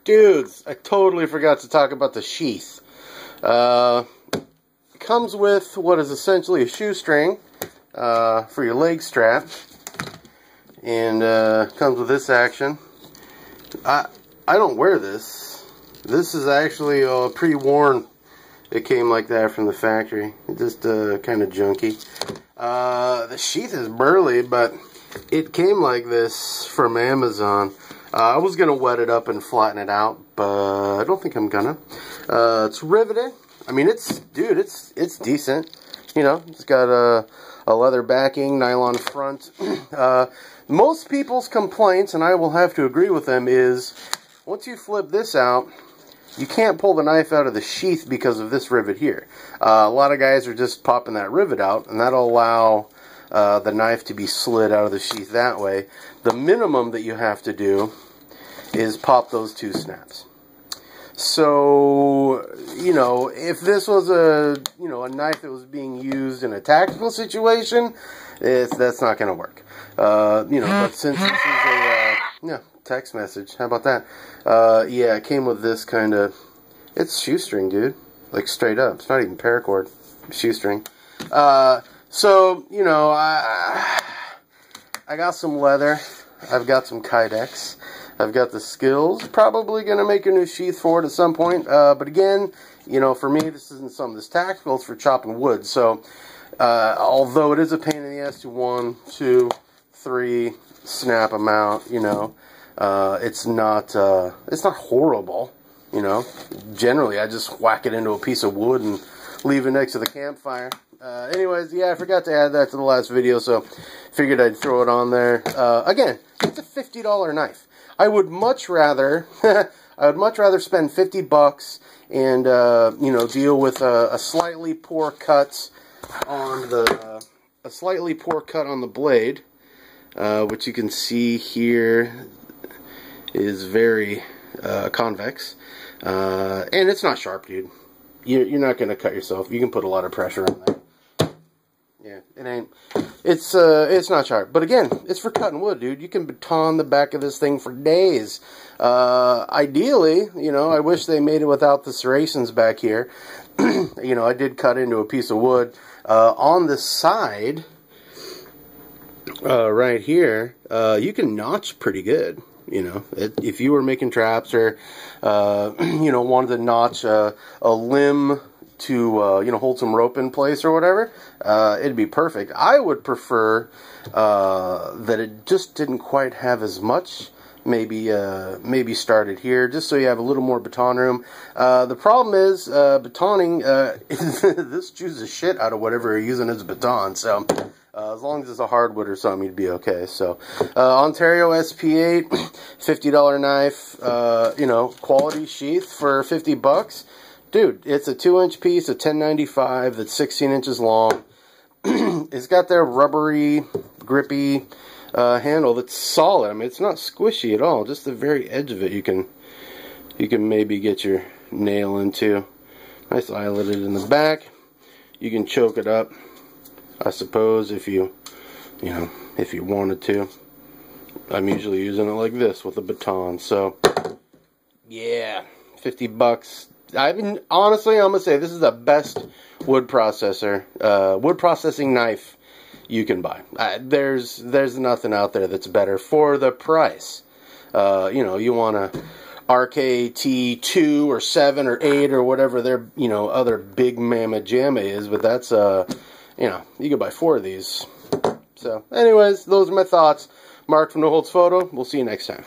Dudes, I totally forgot to talk about the Sheath. It comes with what is essentially a shoestring for your leg strap. And comes with this action. I don't wear this. This is actually pre-worn. It came like that from the factory. It's just kind of junky. The sheath is burly, but it came like this from Amazon. I was going to wet it up and flatten it out, but I don't think I'm gonna. It's riveted. I mean, it's decent. You know, it's got a leather backing, nylon front. Most people's complaints, and I will have to agree with them, is once you flip this out, you can't pull the knife out of the sheath because of this rivet here. A lot of guys are just popping that rivet out, and that'll allow the knife to be slid out of the sheath that way. The minimum that you have to do is pop those two snaps. So, you know, if this was a knife that was being used in a tactical situation, that's not going to work. But since this is a text message, how about that? Yeah, it came with this kind of, it's shoestring, dude. Like straight up. It's not even paracord. Shoestring. So, you know, I got some leather. I've got some Kydex. I've got the skills. Probably going to make a new sheath for it at some point. But again, you know, for me, this isn't something that's tactical. It's for chopping wood. So, although it is a pain in the ass to 1, 2, 3 snap them out, you know, it's not horrible. You know, generally I just whack it into a piece of wood and leave it next to the campfire. Anyways, yeah, I forgot to add that to the last video, so figured I'd throw it on there. Again, it's a $50 knife. I would much rather, spend $50 and you know, deal with a slightly poor cut on the blade, which you can see here is very convex, and it's not sharp, dude. You're not going to cut yourself. You can put a lot of pressure on that. Yeah, it's not sharp. But again, it's for cutting wood, dude. You can baton the back of this thing for days. Ideally, you know, I wish they made it without the serrations back here. You know, I did cut into a piece of wood. On the side, right here, you can notch pretty good. You know, if you were making traps or, you know, wanted to notch a limb to, you know, hold some rope in place or whatever, it'd be perfect. I would prefer that it just didn't quite have as much. Maybe started here, just so you have a little more baton room. The problem is, batoning, this chews the shit out of whatever you're using as a baton, so as long as it's a hardwood or something, you'd be okay. So, Ontario SP8, $50 knife, you know, quality sheath for $50. Dude, it's a 2-inch piece, a 1095 that's 16 inches long. It's got that rubbery, grippy handle that's solid. I mean, it's not squishy at all. Just the very edge of it, you can maybe get your nail into. Nice eyelet in the back. You can choke it up, I suppose, if you wanted to. I'm usually using it like this with a baton. So, yeah, $50. Honestly, I'm gonna say this is the best wood processing knife you can buy. There's nothing out there that's better for the price. You know, you want a RKT2 or 7 or 8 or whatever their, you know, other big mamma jamma is, but that's you know, you can buy 4 of these. So, anyways, those are my thoughts. Mark from No Holds Photo. We'll see you next time.